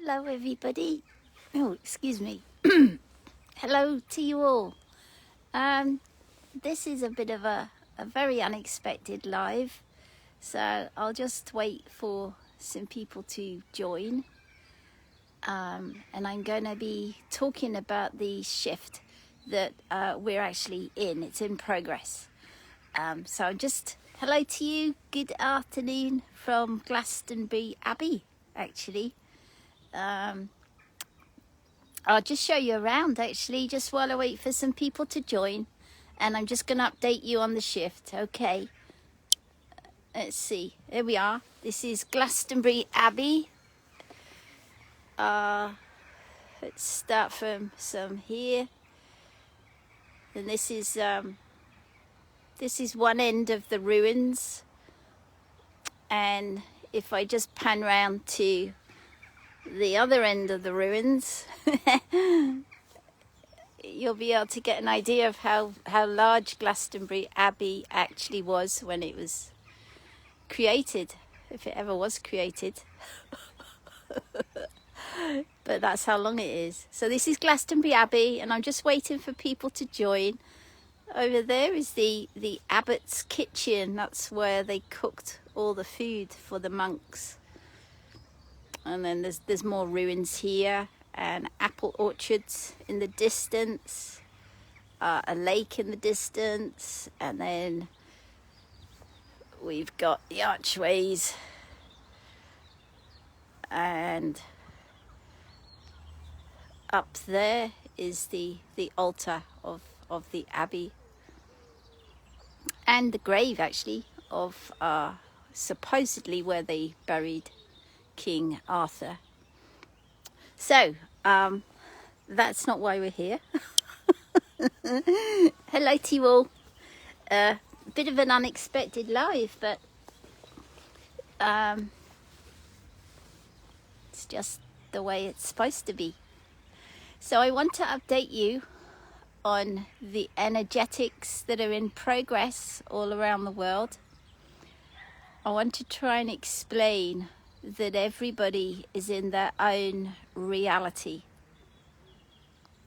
Hello everybody. Oh, excuse me. Hello to you all. This is a bit of a very unexpected live, so I'll just wait for some people to join. And I'm going to be talking about the shift that we're actually in. It's in progress. So just hello to you. Good afternoon from Glastonbury Abbey, actually. I'll just show you around actually, just while I wait for some people to join, and I'm just going to update you on the shift. Okay, let's see, here we are. This is Glastonbury Abbey. Let's start from some here, and this is one end of the ruins, and if I just pan round to the other end of the ruins, you'll be able to get an idea of how large Glastonbury Abbey actually was when it was created, if it ever was created. But that's how long it is. So this is Glastonbury Abbey, and I'm just waiting for people to join. Over there is the abbot's kitchen. That's where they cooked all the food for the monks. And then there's more ruins here, and apple orchards in the distance, a lake in the distance, and then we've got the archways, and up there is the altar of the abbey, and the grave actually of supposedly where they buried King Arthur. So that's not why we're here. Hello to you all. Bit of an unexpected live, but it's just the way it's supposed to be. So I want to update you on the energetics that are in progress all around the world. I want to try and explain that everybody is in their own reality.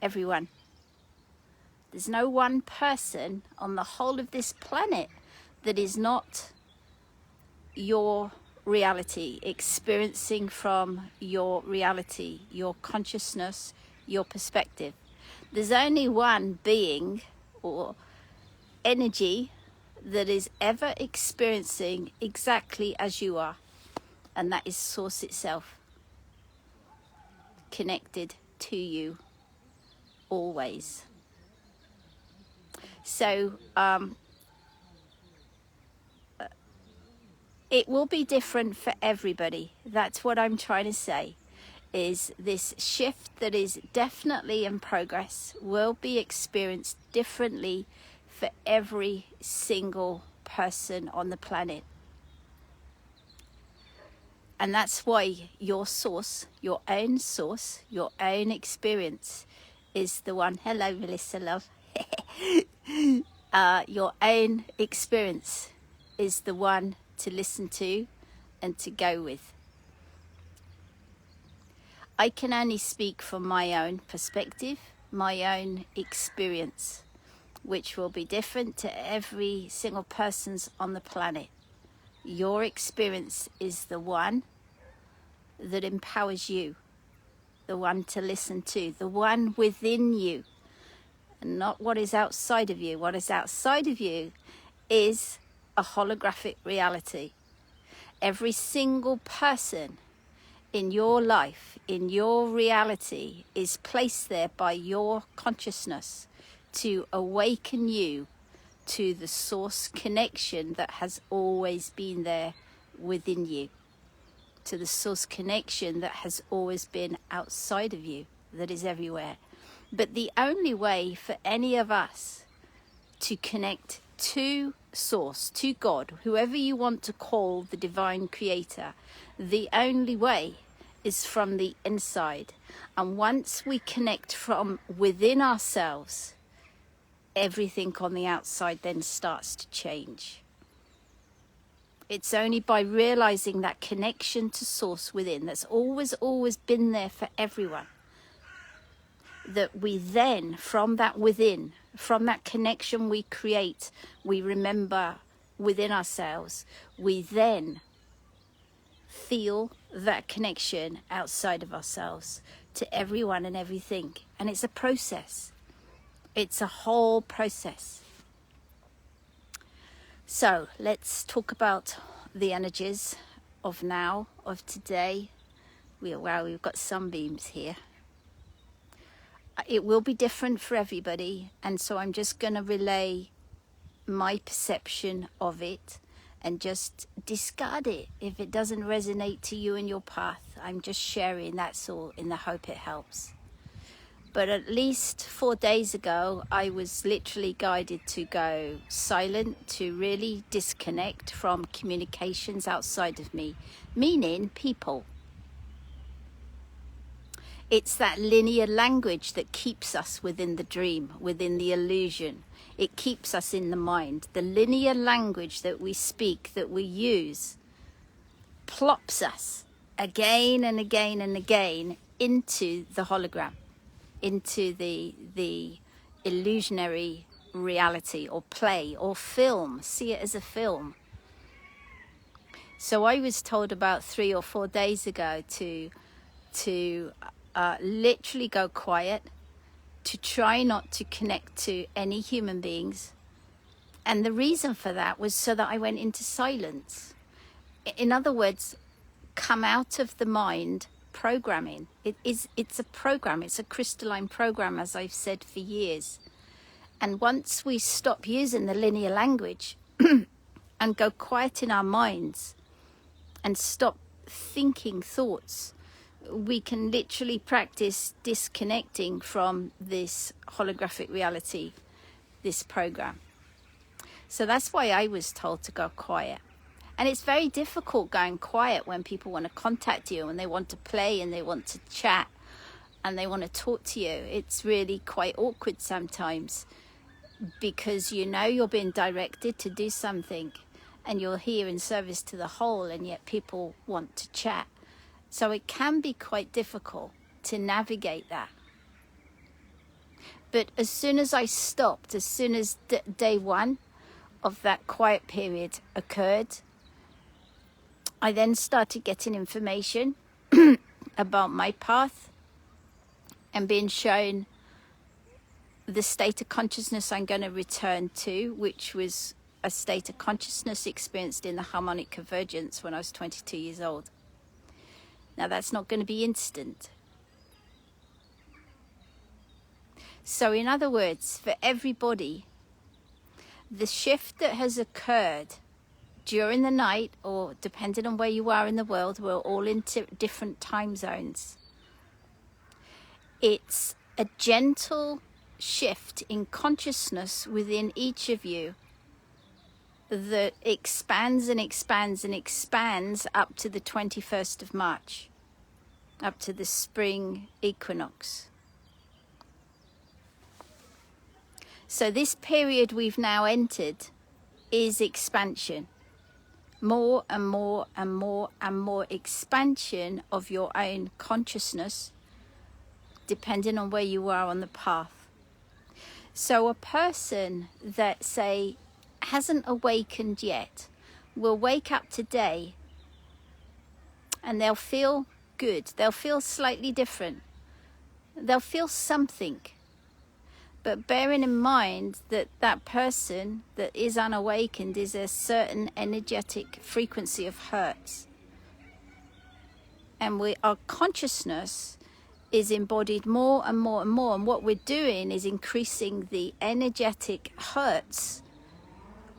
Everyone. There's no one person on the whole of this planet that is not your reality, experiencing from your reality, your consciousness, your perspective. There's only one being or energy that is ever experiencing exactly as you are. And that is Source itself, connected to you always. So it will be different for everybody. That's what I'm trying to say, is this shift that is definitely in progress will be experienced differently for every single person on the planet. And that's why your source, your own experience is the one. Hello, Melissa, love. Your own experience is the one to listen to and to go with. I can only speak from my own perspective, my own experience, which will be different to every single person's on the planet. Your experience is the one that empowers you, the one to listen to, the one within you, and not what is outside of you. What is outside of you is a holographic reality. Every single person in your life, in your reality, is placed there by your consciousness to awaken you to the source connection that has always been there within you, to the source connection that has always been outside of you, that is everywhere. But the only way for any of us to connect to source, to God, whoever you want to call the divine creator, the only way is from the inside. And once we connect from within ourselves, everything on the outside then starts to change. It's only by realizing that connection to source within that's always been there for everyone, that we then, from that within, from that connection we create, we remember within ourselves, we then feel that connection outside of ourselves to everyone and everything. And it's a process. It's a whole process. So let's talk about the energies of now, of today. Wow, we've got sunbeams here. It will be different for everybody, and so I'm just going to relay my perception of it and just discard it if it doesn't resonate to you and your path. I'm just sharing, that's all, in the hope it helps. But at least 4 days ago, I was literally guided to go silent, to really disconnect from communications outside of me, meaning people. It's that linear language that keeps us within the dream, within the illusion. It keeps us in the mind. The linear language that we speak, that we use, plops us again and again and again into the hologram, into the illusionary reality or play or film. See it as a film. So I was told about 3 or 4 days ago to literally go quiet, to try not to connect to any human beings. And the reason for that was so that I went into silence. In other words, come out of the mind programming. It's a program, it's a crystalline program, as I've said for years. And once we stop using the linear language and go quiet in our minds and stop thinking thoughts, we can literally practice disconnecting from this holographic reality, this program. So that's why I was told to go quiet. And it's very difficult going quiet when people want to contact you and they want to play and they want to chat and they want to talk to you. It's really quite awkward sometimes because you know you're being directed to do something and you're here in service to the whole, and yet people want to chat. So it can be quite difficult to navigate that. But as soon as I stopped, as soon as day one of that quiet period occurred, I then started getting information about my path and being shown the state of consciousness I'm going to return to, which was a state of consciousness experienced in the harmonic convergence when I was 22 years old. Now that's not going to be instant. So in other words, for everybody, the shift that has occurred during the night, or depending on where you are in the world, we're all in different time zones. It's a gentle shift in consciousness within each of you that expands and expands and expands up to the 21st of March, up to the spring equinox. So this period we've now entered is expansion. More and more and more and more expansion of your own consciousness, depending on where you are on the path. So a person that, say, hasn't awakened yet will wake up today and they'll feel good. They'll feel slightly different. They'll feel something. But bearing in mind that that person that is unawakened is a certain energetic frequency of hertz. And our consciousness is embodied more and more and more. And what we're doing is increasing the energetic hertz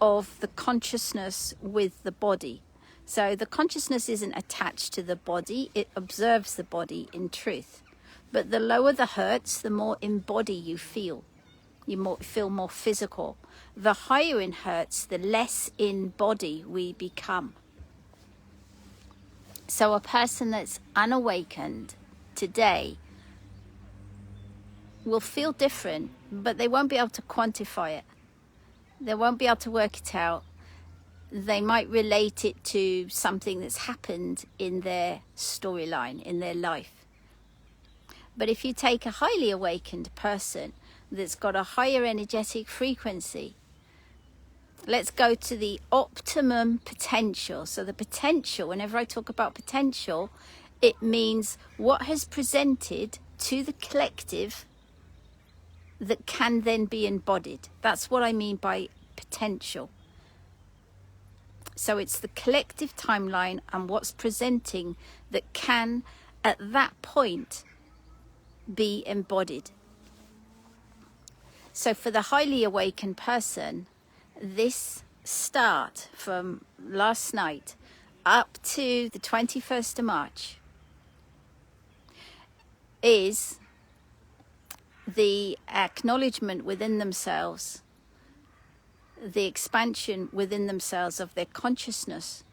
of the consciousness with the body. So the consciousness isn't attached to the body, it observes the body in truth. But the lower the hertz, the more in body you feel. You feel more physical. The higher in hertz, the less in body we become. So a person that's unawakened today will feel different, but they won't be able to quantify it. They won't be able to work it out. they might relate it to something that's happened in their storyline, in their life. But if you take a highly awakened person that's got a higher energetic frequency, let's go to the optimum potential. So the potential, whenever I talk about potential, it means what has presented to the collective that can then be embodied. That's what I mean by potential. So it's the collective timeline and what's presenting that can, at that point, be embodied. So for the highly awakened person, this start from last night up to the 21st of March is the acknowledgement within themselves, the expansion within themselves of their consciousness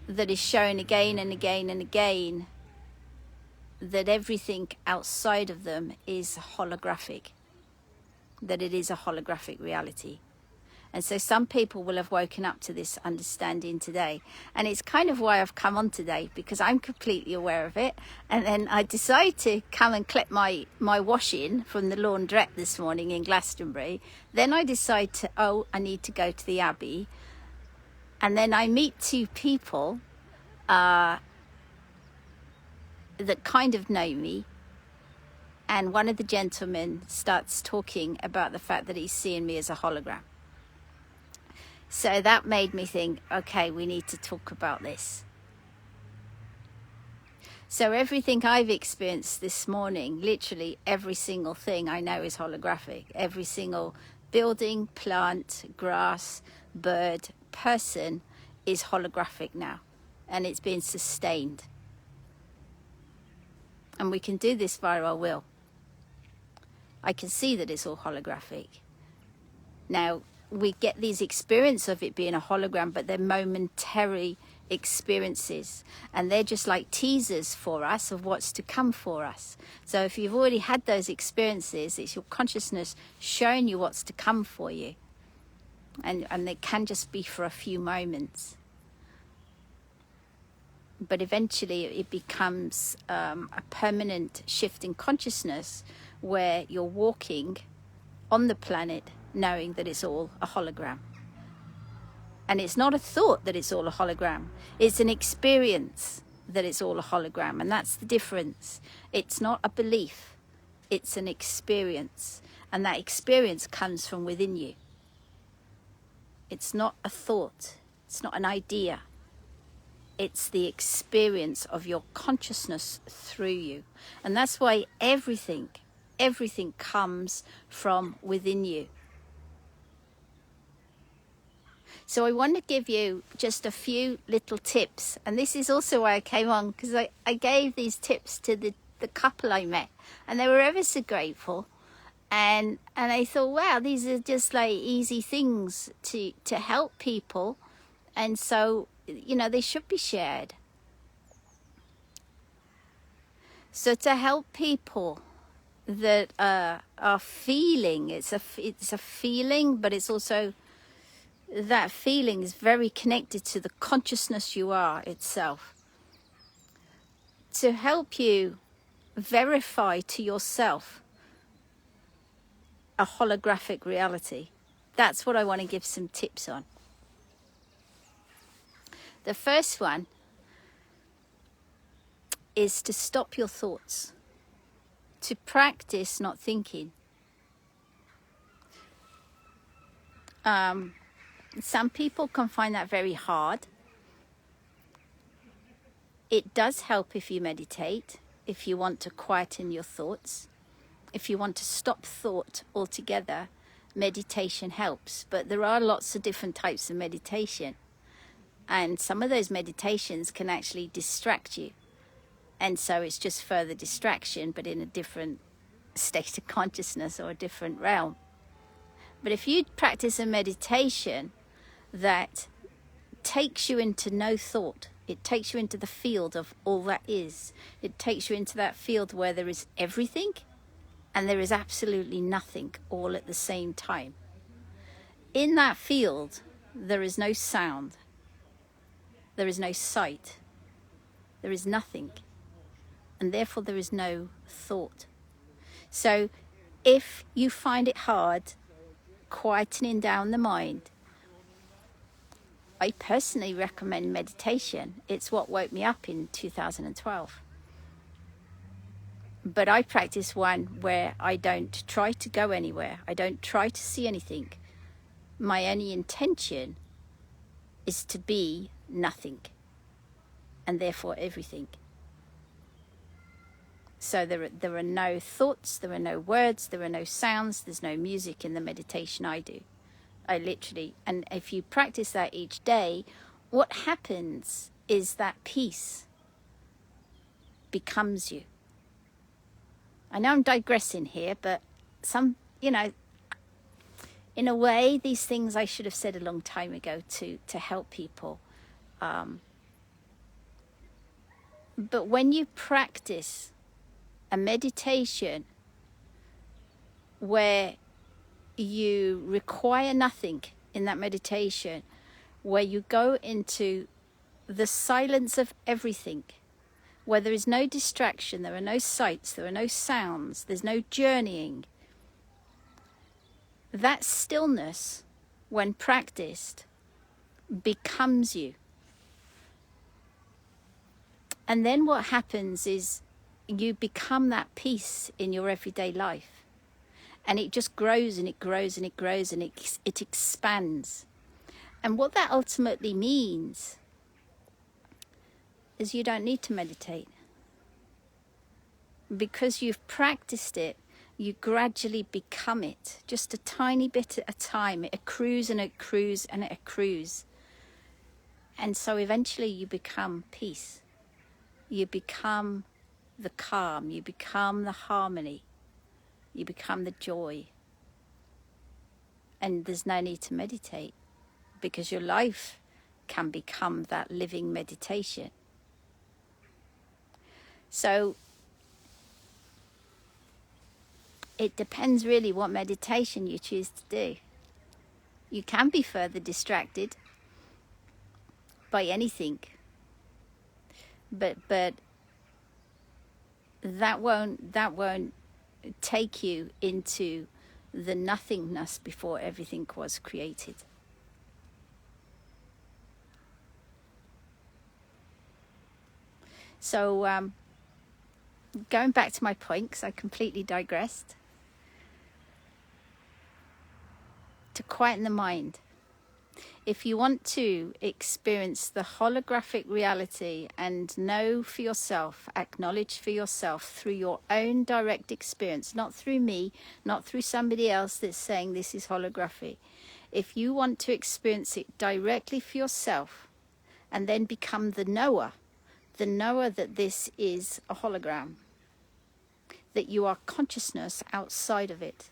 that is shown again and again and again, that everything outside of them is holographic, that it is a holographic reality. And so some people will have woken up to this understanding today. And it's kind of why I've come on today, because I'm completely aware of it. And then I decided to come and collect my washing from the laundrette this morning in Glastonbury. Then I decide I need to go to the Abbey. And then I meet two people that kind of know me. And one of the gentlemen starts talking about the fact that he's seeing me as a hologram. So that made me think, okay, we need to talk about this. So everything I've experienced this morning, literally every single thing I know is holographic. Every single building, plant, grass, bird, person is holographic now. And it's being sustained. And we can do this via our will. I can see that it's all holographic. Now, we get these experience of it being a hologram, but they're momentary experiences, and they're just like teasers for us of what's to come for us. So if you've already had those experiences, it's your consciousness showing you what's to come for you, and it can just be for a few moments, but eventually it becomes a permanent shift in consciousness where you're walking on the planet knowing that it's all a hologram. And it's not a thought that it's all a hologram. It's an experience that it's all a hologram. And that's the difference. It's not a belief. It's an experience. And that experience comes from within you. It's not a thought. It's not an idea. It's the experience of your consciousness through you. And that's why everything comes from within you. So I want to give you just a few little tips. And this is also why I came on, because I gave these tips to the couple I met. And they were ever so grateful. And I thought, wow, these are just like easy things to help people. And so, they should be shared. So to help people that are feeling, it's a feeling, but it's also, that feeling is very connected to the consciousness you are itself. To help you verify to yourself a holographic reality. That's what I want to give some tips on. The first one is to stop your thoughts. To practice not thinking. Some people can find that very hard. It does help if you meditate, if you want to quieten your thoughts. If you want to stop thought altogether, meditation helps. But there are lots of different types of meditation. And some of those meditations can actually distract you. And so it's just further distraction, but in a different state of consciousness or a different realm. But if you practice a meditation that takes you into no thought, it takes you into the field of all that is. It takes you into that field where there is everything and there is absolutely nothing all at the same time. in that field, there is no sound, there is no sight, there is nothing, and therefore there is no thought. So if you find it hard quietening down the mind, I personally recommend meditation. It's what woke me up in 2012. But I practice one where I don't try to go anywhere. I don't try to see anything. My only intention is to be nothing, and therefore everything. So there are no thoughts, there are no words, there are no sounds, there's no music in the meditation I do. I literally, and if you practice that each day, what happens is that peace becomes you. I know I'm digressing here, but in a way, these things I should have said a long time ago to help people. But when you practice a meditation where you require nothing in that meditation, where you go into the silence of everything, where there is no distraction, there are no sights, there are no sounds, there's no journeying, that stillness, when practiced, becomes you. And then what happens is you become that peace in your everyday life. And it just grows and it grows and it grows and it expands. And what that ultimately means is you don't need to meditate. Because you've practiced it, you gradually become it. Just a tiny bit at a time. It accrues and it accrues and it accrues. And so eventually you become peace. You become the calm. You become the harmony. You become the joy. And there's no need to meditate, because your life can become that living meditation. So it depends really what meditation you choose to do. You can be further distracted by anything, but that won't take you into the nothingness before everything was created. So going back to my point, because I completely digressed, to quieten the mind. If you want to experience the holographic reality and know for yourself, acknowledge for yourself through your own direct experience, not through me, not through somebody else that's saying this is holography. If you want to experience it directly for yourself and then become the knower that this is a hologram, that you are consciousness outside of it,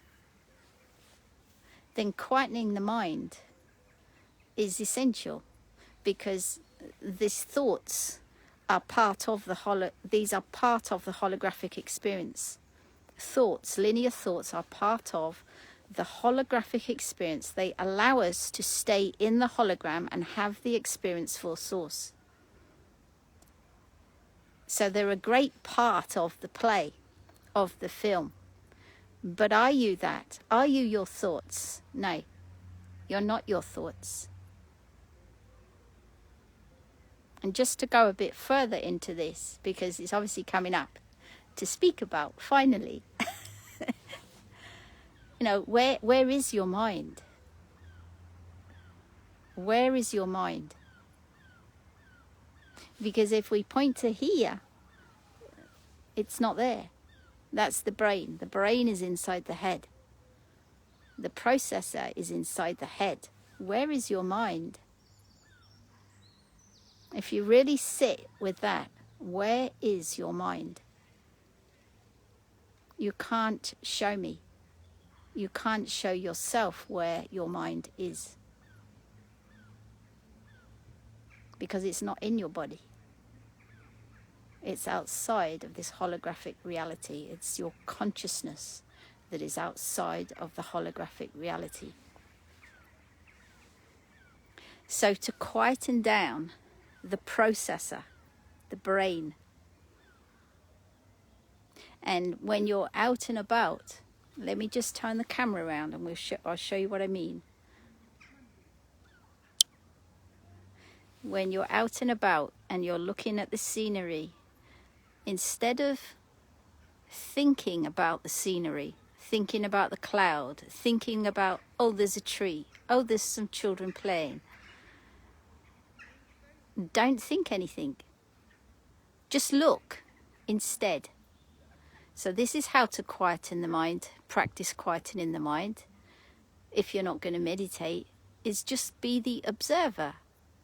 then quietening the mind is essential, because these thoughts are part of the these are part of the holographic experience. Thoughts, linear thoughts, are part of the holographic experience. They allow us to stay in the hologram and have the experience for source. So they're a great part of the play, of the film. But are you that? Are you your thoughts? No, you're not your thoughts. And just to go a bit further into this, because it's obviously coming up to speak about, finally, where is your mind? Where is your mind? Because if we point to here, it's not there. That's the brain. The brain is inside the head. The processor is inside the head. Where is your mind? If you really sit with that, where is your mind? You can't show me. You can't show yourself where your mind is. Because it's not in your body. It's outside of this holographic reality. It's your consciousness that is outside of the holographic reality. So to quieten down the processor, the brain, and when you're out and about, let me just turn the camera around and I'll show you what I mean. When you're out and about and you're looking at the scenery, instead of thinking about the scenery, thinking about the cloud, thinking about, oh, there's a tree, oh, there's some children playing, don't think anything. Just look instead. So this is how to quieten the mind, practice quietening the mind. If you're not going to meditate, is just be the observer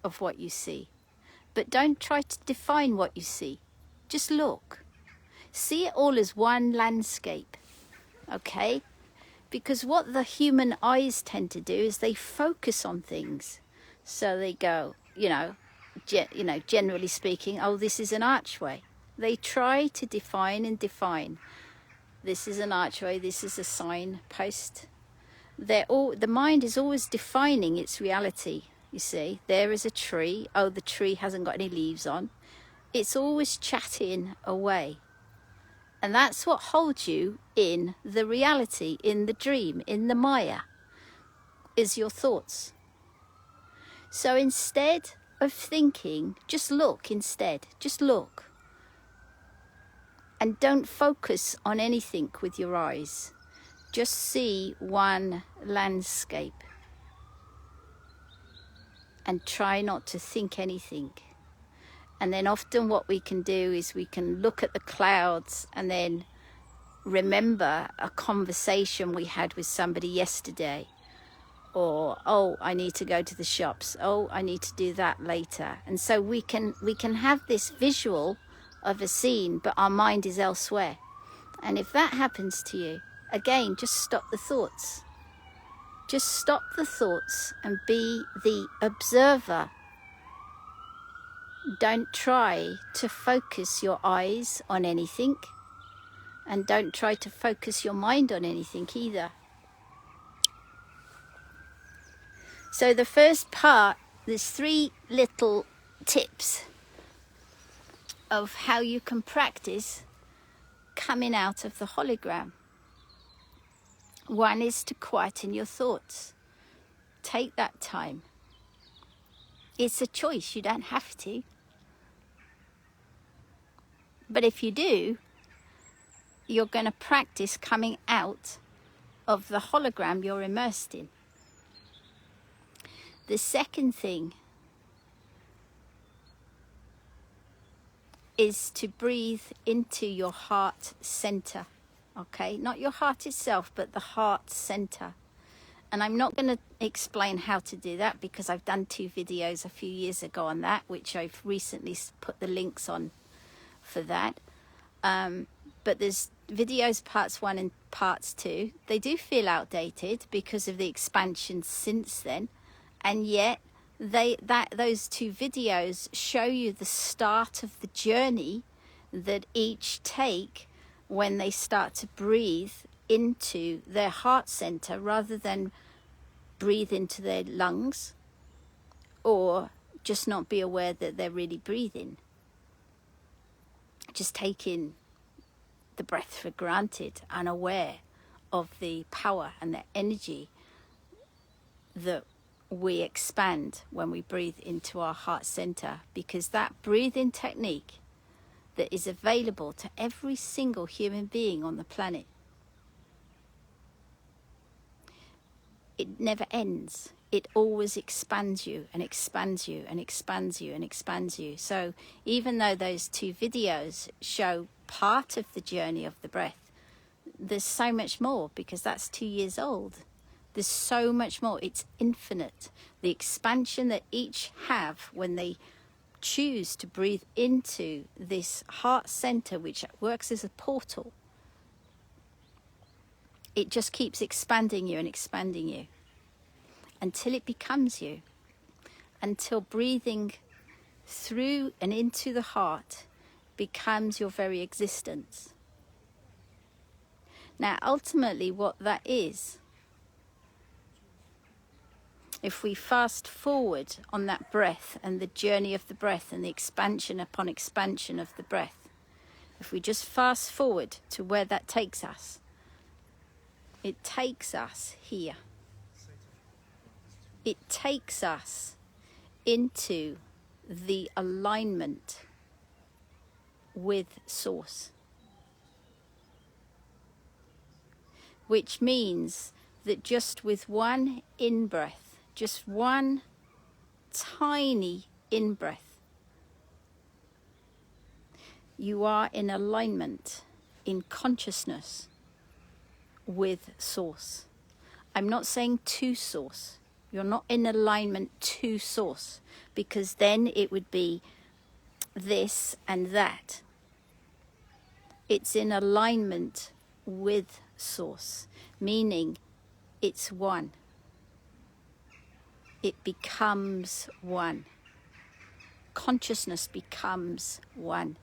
of what you see. But don't try to define what you see. Just look. See it all as one landscape, okay? Because what the human eyes tend to do is they focus on things. So they go, generally speaking, oh, this is an archway. They try to define and define. This is an archway, this is a signpost. The mind is always defining its reality, you see. There is a tree, oh, the tree hasn't got any leaves on. It's always chatting away. And that's what holds you in the reality, in the dream, in the Maya, is your thoughts. So instead of thinking, just look instead, just look. And don't focus on anything with your eyes. Just see one landscape. And try not to think anything. And then often what we can do is we can look at the clouds and then remember a conversation we had with somebody yesterday. Or, oh, I need to go to the shops. Oh, I need to do that later. And so we can have this visual of a scene, but our mind is elsewhere. And if that happens to you, again, just stop the thoughts. Just stop the thoughts and be the observer. Don't try to focus your eyes on anything, and don't try to focus your mind on anything either. So the first part, there's 3 little tips of how you can practice coming out of the hologram. One is to quieten your thoughts. Take that time. It's a choice, you don't have to. But if you do, you're going to practice coming out of the hologram you're immersed in. The second thing is to breathe into your heart center, okay? Not your heart itself, but the heart center. And I'm not going to explain how to do that because I've done 2 videos a few years ago on that, which I've recently put the links on for that. But there's videos parts 1 and parts 2. They do feel outdated because of the expansion since then. And yet those 2 videos show you the start of the journey that each take when they start to breathe into their heart center rather than breathe into their lungs or just not be aware that they're really breathing. Just taking the breath for granted, unaware of the power and the energy that we expand when we breathe into our heart center, because that breathing technique that is available to every single human being on the planet, it never ends. It always expands you and expands you and expands you and expands you. So even though those 2 videos show part of the journey of the breath, there's so much more because that's 2 years old. There's so much more. It's infinite. The expansion that each have when they choose to breathe into this heart center, which works as a portal, it just keeps expanding you and expanding you until it becomes you, until breathing through and into the heart becomes your very existence. Now, ultimately, what that is if we fast forward on that breath and the journey of the breath and the expansion upon expansion of the breath, if we just fast forward to where that takes us, it takes us here. It takes us into the alignment with Source, which means that just with one in-breath, just one tiny in-breath, you are in alignment, in consciousness with Source. I'm not saying to Source. You're not in alignment to Source, because then it would be this and that. It's in alignment with Source, meaning it's one. It becomes one. Consciousness becomes one.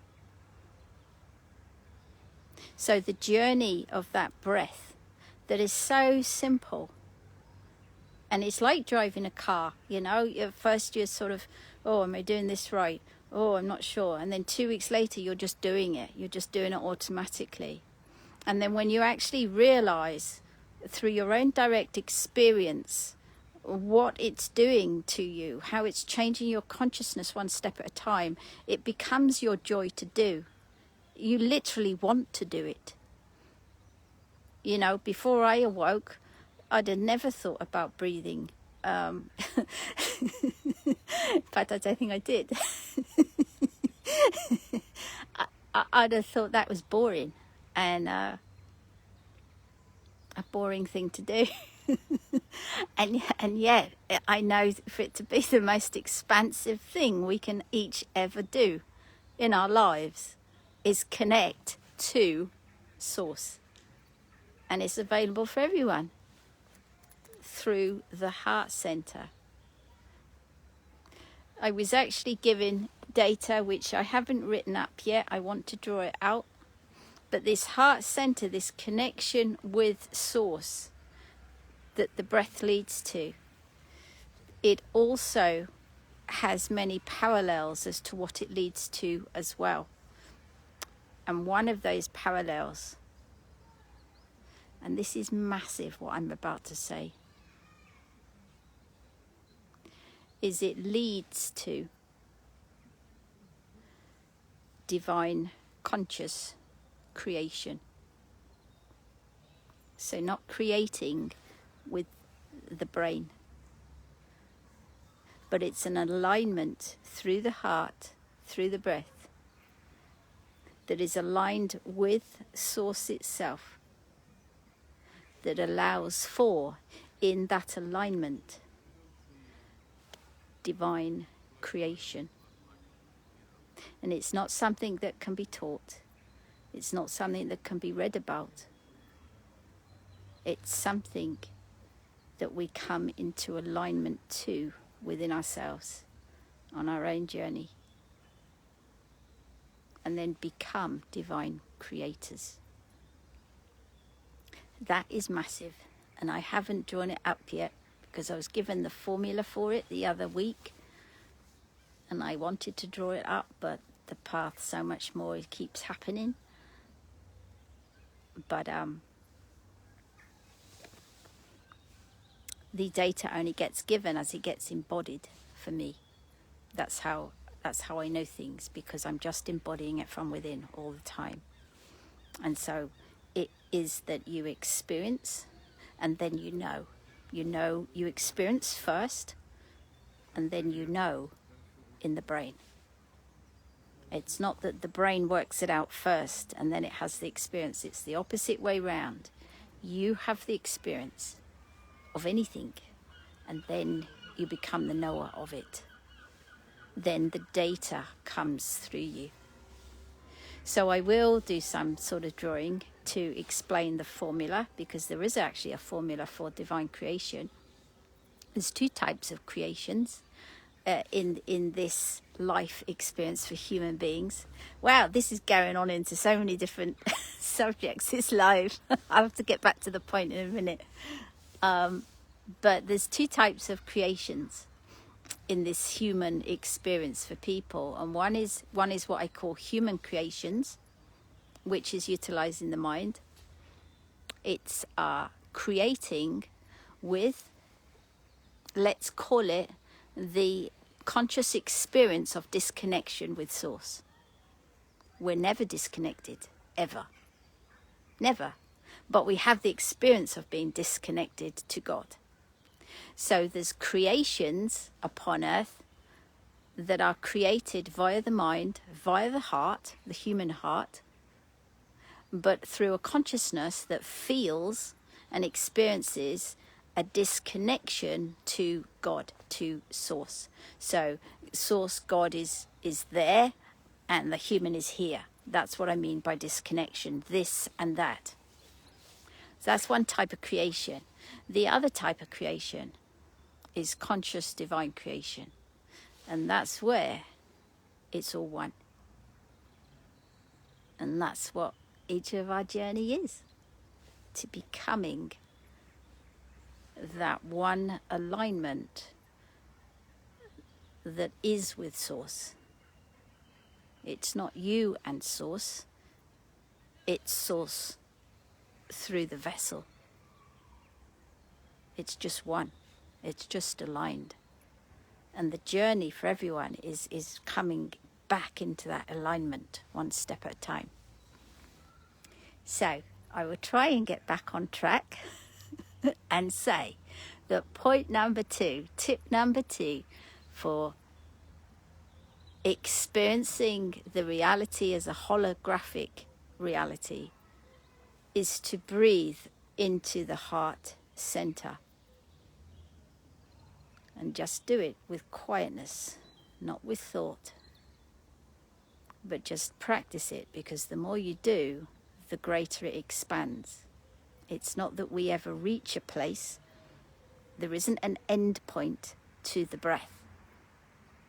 So the journey of that breath that is so simple, and it's like driving a car, you know, at first you're sort of, oh, am I doing this right? Oh, I'm not sure. And then 2 weeks later, you're just doing it. You're just doing it automatically. And then when you actually realize through your own direct experience what it's doing to you, how it's changing your consciousness one step at a time, it becomes your joy to do. You literally want to do it. You know, before I awoke, I'd have never thought about breathing. In fact, I don't think I did. I'd have thought that was boring and a boring thing to do. and yet, I know for it to be the most expansive thing we can each ever do in our lives is connect to Source. And it's available for everyone through the heart center. I was actually given data which I haven't written up yet. I want to draw it out. But this heart center, this connection with Source that the breath leads to, it also has many parallels as to what it leads to as well. And one of those parallels, and this is massive what I'm about to say, is it leads to divine conscious creation. So not creating with the brain, but it's an alignment through the heart, through the breath, that is aligned with Source itself, that allows for, in that alignment, divine creation. And it's not something that can be taught. It's not something that can be read about. It's something that we come into alignment to within ourselves on our own journey, and then become divine creators. That is massive, and I haven't drawn it up yet because I was given the formula for it the other week, and I wanted to draw it up, but the path so much more keeps happening. But the data only gets given as it gets embodied for me. That's how I know things, because I'm just embodying it from within all the time. And so it is that you experience, and then you know. You experience first, and then you know in the brain. It's not that the brain works it out first and then it has the experience. It's the opposite way round. You have the experience of anything, and then you become the knower of it. Then the data comes through you. So I will do some sort of drawing to explain the formula, because there is actually a formula for divine creation. There's two types of creations in this life experience for human beings. Wow, this is going on into so many different subjects. It's live. I'll have to get back to the point in a minute. But there's two types of creations in this human experience for people, and one is what I call human creations, which is utilizing the mind. It's creating with, let's call it, the conscious experience of disconnection with source. We're never disconnected, ever. Never. But we have the experience of being disconnected to God. So there's creations upon earth that are created via the mind, via the heart, the human heart, but through a consciousness that feels and experiences a disconnection to God, to source. So source, God is there, and the human is here. That's what I mean by disconnection, this and that. So that's one type of creation. The other type of creation is conscious divine creation. And that's where it's all one. And that's what each of our journey is. To becoming that one alignment that is with source. It's not you and source. It's source through the vessel. It's just one. It's just aligned. And the journey for everyone is coming back into that alignment, one step at a time. So I will try and get back on track and say that point number 2, tip number 2 for experiencing the reality as a holographic reality is to breathe into the heart center. And just do it with quietness, not with thought. But just practice it, because the more you do, the greater it expands. It's not that we ever reach a place. There isn't an end point to the breath.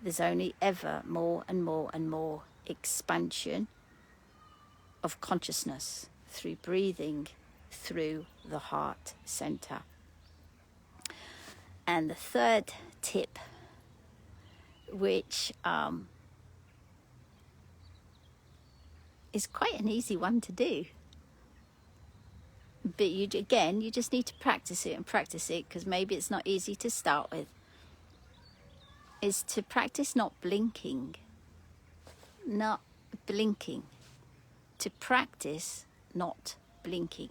There's only ever more and more and more expansion of consciousness through breathing through the heart center. And the third tip, which is quite an easy one to do, but you just need to practice it, because maybe it's not easy to start with, is to practice not blinking. To practice not blinking.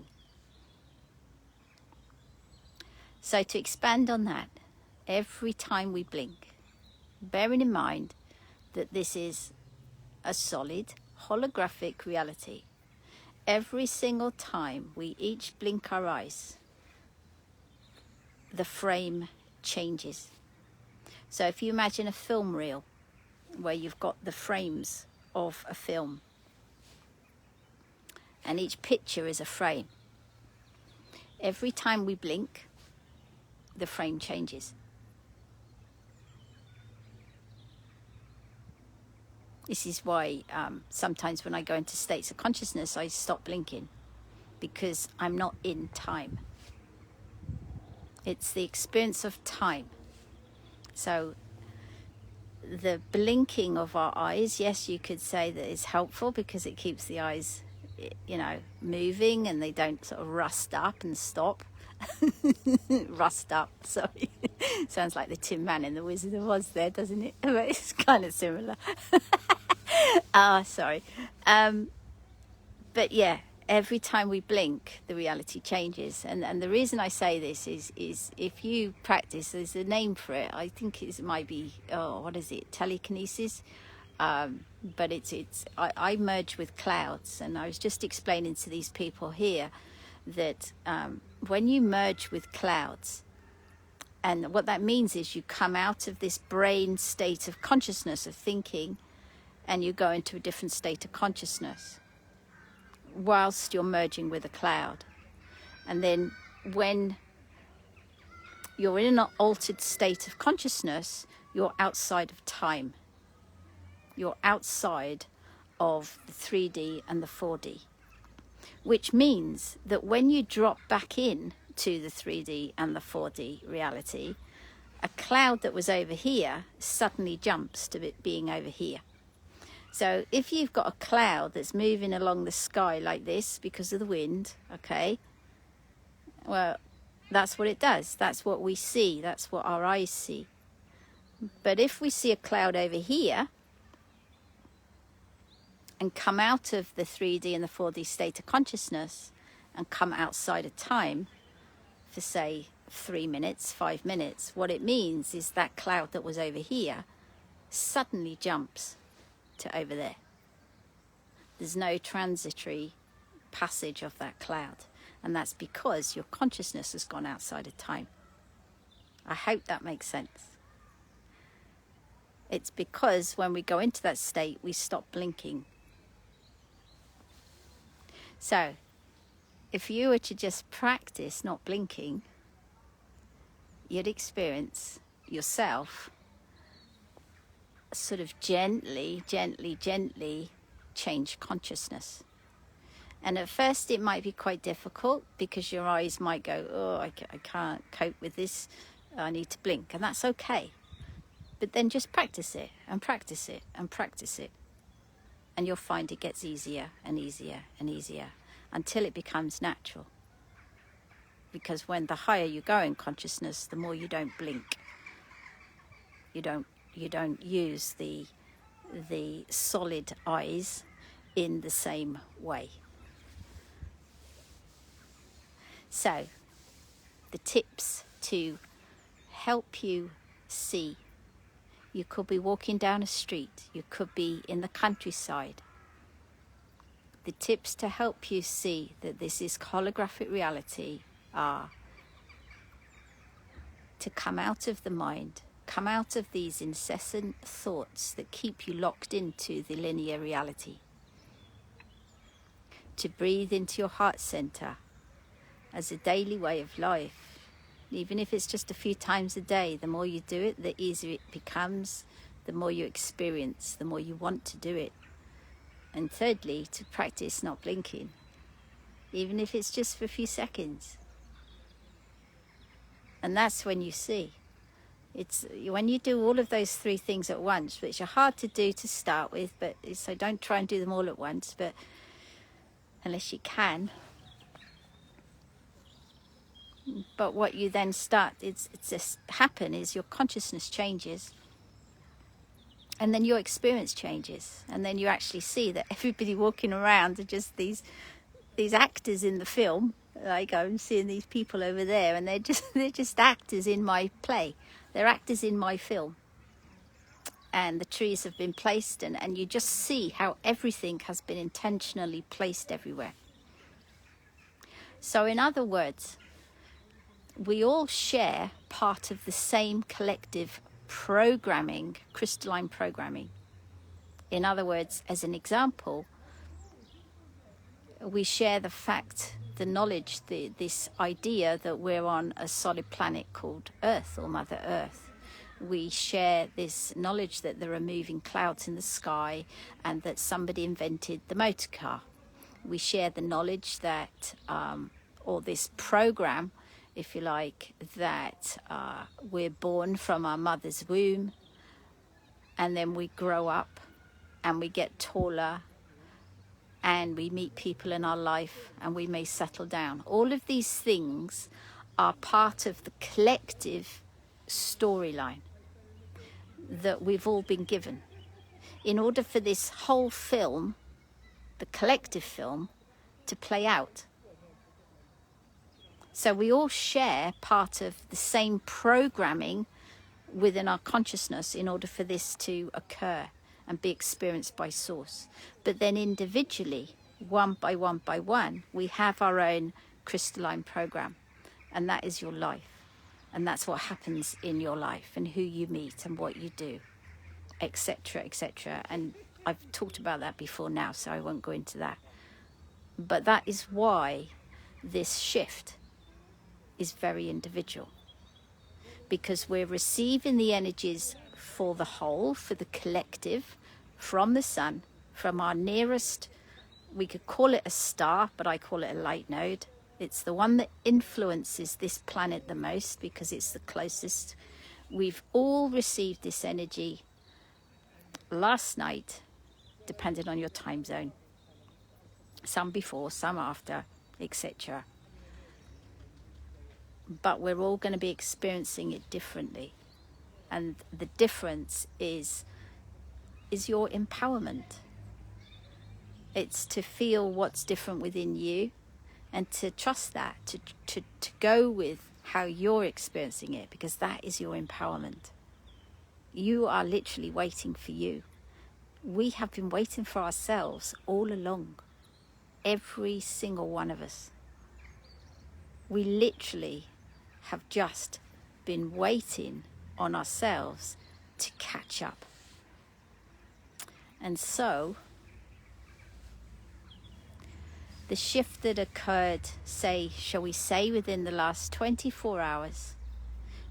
So to expand on that, every time we blink, bearing in mind that this is a solid holographic reality, every single time we each blink our eyes, the frame changes. So if you imagine a film reel where you've got the frames of a film, and each picture is a frame, every time we blink, the frame changes. This is why sometimes when I go into states of consciousness, I stop blinking, because I'm not in time. It's the experience of time. So the blinking of our eyes, yes, you could say that is helpful, because it keeps the eyes, moving, and they don't sort of rust up and stop. Rust up, sorry. Sounds like the Tin Man in The Wizard of Oz there, doesn't it? But it's kind of similar. Sorry. But yeah, every time we blink, the reality changes. And the reason I say this is if you practice, there's a name for it. I think it might be, telekinesis. But I merge with clouds. And I was just explaining to these people here that when you merge with clouds, and what that means is you come out of this brain state of consciousness, of thinking, and you go into a different state of consciousness whilst you're merging with a cloud. And then when you're in an altered state of consciousness, you're outside of time. You're outside of the 3D and the 4D. Which means that when you drop back in to the 3D and the 4D reality, a cloud that was over here suddenly jumps to it being over here. So if you've got a cloud that's moving along the sky like this because of the wind, okay, well, that's what it does. That's what we see. That's what our eyes see. But if we see a cloud over here and come out of the 3D and the 4D state of consciousness and come outside of time for, say, 3 minutes, 5 minutes, what it means is that cloud that was over here suddenly jumps to over there. There's no transitory passage of that cloud, and that's because your consciousness has gone outside of time. I hope that makes sense. It's because when we go into that state, we stop blinking. So if you were to just practice not blinking, you'd experience yourself sort of gently change consciousness. And at first it might be quite difficult because your eyes might go, oh, I can't cope with this, I need to blink, and that's okay. But then just practice it and practice it and practice it, and you'll find it gets easier and easier and easier until it becomes natural. Because when the higher you go in consciousness, the more you don't blink. You don't use the solid eyes in the same way. So, the tips to help you see. You could be walking down a street. You could be in the countryside. The tips to help you see that this is holographic reality are to come out of the mind, come out of these incessant thoughts that keep you locked into the linear reality, to breathe into your heart center as a daily way of life. Even if it's just a few times a day, the more you do it, the easier it becomes, the more you experience, the more you want to do it. And thirdly, to practice not blinking, even if it's just for a few seconds. And that's when you see. It's when you do all of those three things at once, which are hard to do to start with, but so don't try and do them all at once, but unless you can. But what you then start, it's just happen is your consciousness changes, and then your experience changes, and then you actually see that everybody walking around are just these actors in the film. Like I'm seeing these people over there, and they're just actors in my play. They're actors in my film. And the trees have been placed, and you just see how everything has been intentionally placed everywhere. So in other words, we all share part of the same collective programming, crystalline programming. In other words, as an example, we share the fact, the knowledge, this idea that we're on a solid planet called Earth or Mother Earth. We share this knowledge that there are moving clouds in the sky and that somebody invented the motor car. We share the knowledge that, or this program, if you like, that we're born from our mother's womb, and then we grow up and we get taller and we meet people in our life and we may settle down. All of these things are part of the collective storyline that we've all been given. In order for this whole film, the collective film, to play out. So we all share part of the same programming within our consciousness in order for this to occur and be experienced by source. But then individually, one by one, we have our own crystalline program, and that is your life. And that's what happens in your life and who you meet and what you do, etc., etc. And I've talked about that before now, so I won't go into that. But that is why this shift is very individual, because we're receiving the energies for the whole, for the collective, from the sun, from our nearest, we could call it a star, but I call it a light node, It's the one that influences this planet the most because it's the closest. We've all received this energy last night, depending on your time zone. Some before, some after, etc. But we're all going to be experiencing it differently. And the difference is your empowerment. It's to feel what's different within you and to trust that, to go with how you're experiencing it, because that is your empowerment. You are literally waiting for you. We have been waiting for ourselves all along. Every single one of us. We literally have just been waiting on ourselves to catch up. And so, the shift that occurred, shall we say, within the last 24 hours,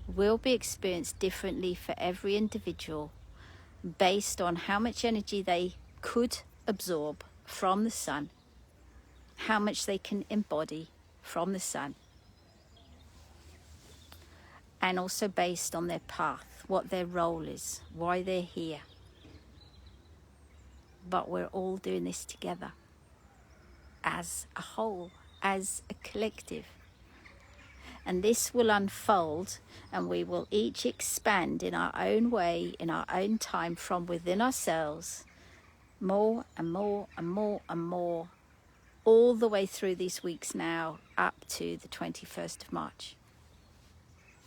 will be experienced differently for every individual based on how much energy they could absorb from the sun, how much they can embody from the sun, and also based on their path, what their role is, why they're here. But we're all doing this together as a whole, as a collective. And this will unfold, and we will each expand in our own way, in our own time, from within ourselves, more and more and more and more, all the way through these weeks now, up to the 21st of March.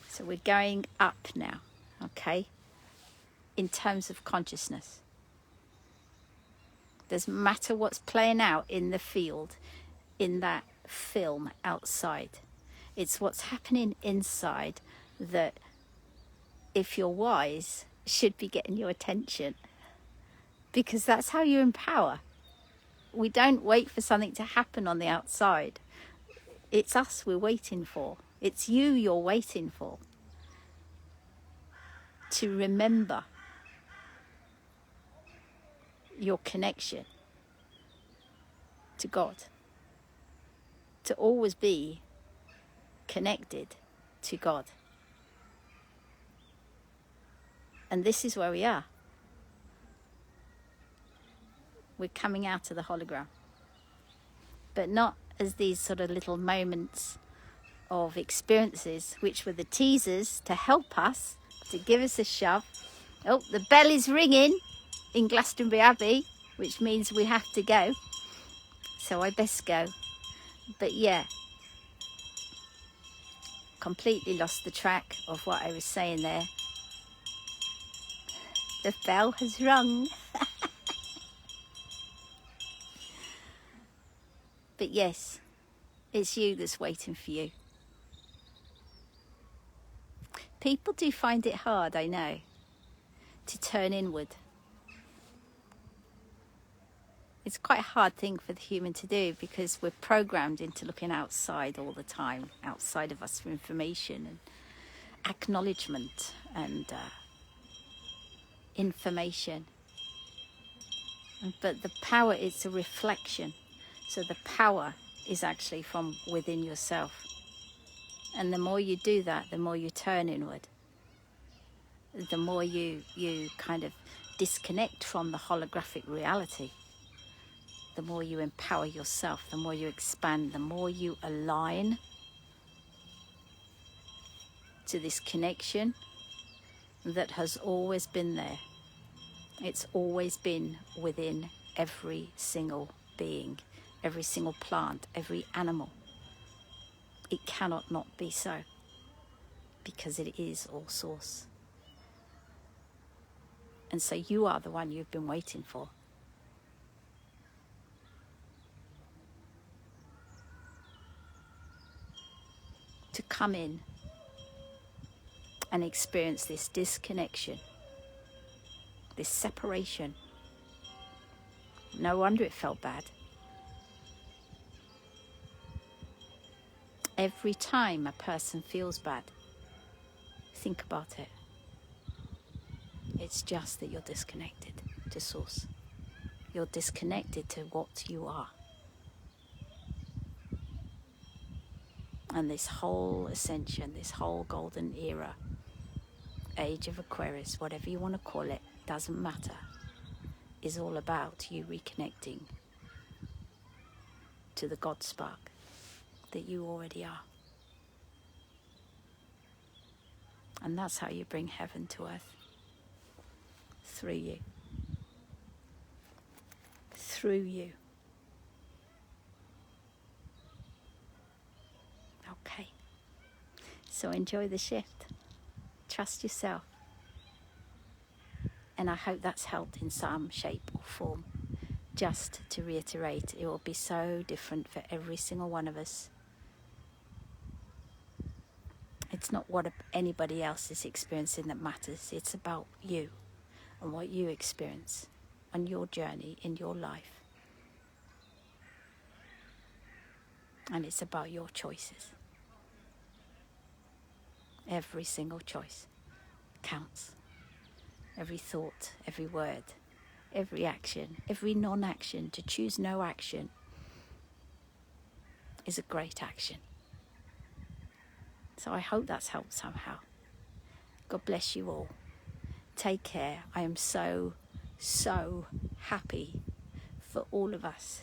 So we're going up now, okay, in terms of consciousness. Doesn't matter what's playing out in the field, in that film outside. It's what's happening inside that, if you're wise, should be getting your attention. Because that's how you empower. We don't wait for something to happen on the outside. It's us we're waiting for. It's you're waiting for. To remember your connection to God. To always be connected to God. And this is where we are. We're coming out of the hologram. But not as these sort of little moments of experiences, which were the teasers to help us, to give us a shove. Oh, the bell is ringing in Glastonbury Abbey, which means we have to go. So I best go. But yeah, completely lost the track of what I was saying there. The bell has rung. But yes, it's you that's waiting for you. People do find it hard, I know, to turn inward. It's quite a hard thing for the human to do because we're programmed into looking outside all the time, outside of us for information and acknowledgement and information. But the power is a reflection. So the power is actually from within yourself. And the more you do that, the more you turn inward. The more you kind of disconnect from the holographic reality. The more you empower yourself, the more you expand, the more you align to this connection that has always been there. It's always been within every single being, every single plant, every animal. It cannot not be so, because it is all source. And so you are the one you've been waiting for. To come in and experience this disconnection, this separation. No wonder it felt bad. Every time a person feels bad, think about it. It's just that you're disconnected to source. You're disconnected to what you are. And this whole ascension, this whole golden era, age of Aquarius, whatever you want to call it, doesn't matter, is all about you reconnecting to the God spark that you already are. And that's how you bring heaven to earth. Through you. Through you. Okay. So enjoy the shift. Trust yourself. And I hope that's helped in some shape or form. Just to reiterate, it will be so different for every single one of us. It's not what anybody else is experiencing that matters. It's about you and what you experience on your journey in your life. And it's about your choices. Every single choice counts. Every thought, every word, every action, every non-action. To choose no action is a great action. So I hope that's helped somehow. God bless you all. Take care. I am so, so happy for all of us.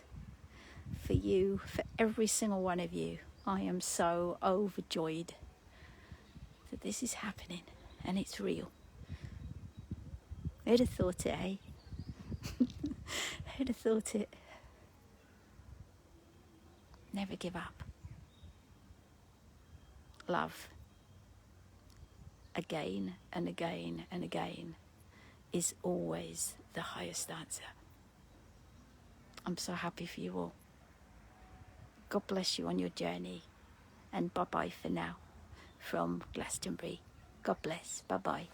For you, for every single one of you. I am so overjoyed that this is happening and it's real. Who'd have thought it, eh? Who'd have thought it? Never give up. Love, again and again and again, is always the highest answer. I'm so happy for you all. God bless you on your journey. And bye-bye for now from Glastonbury. God bless. Bye-bye.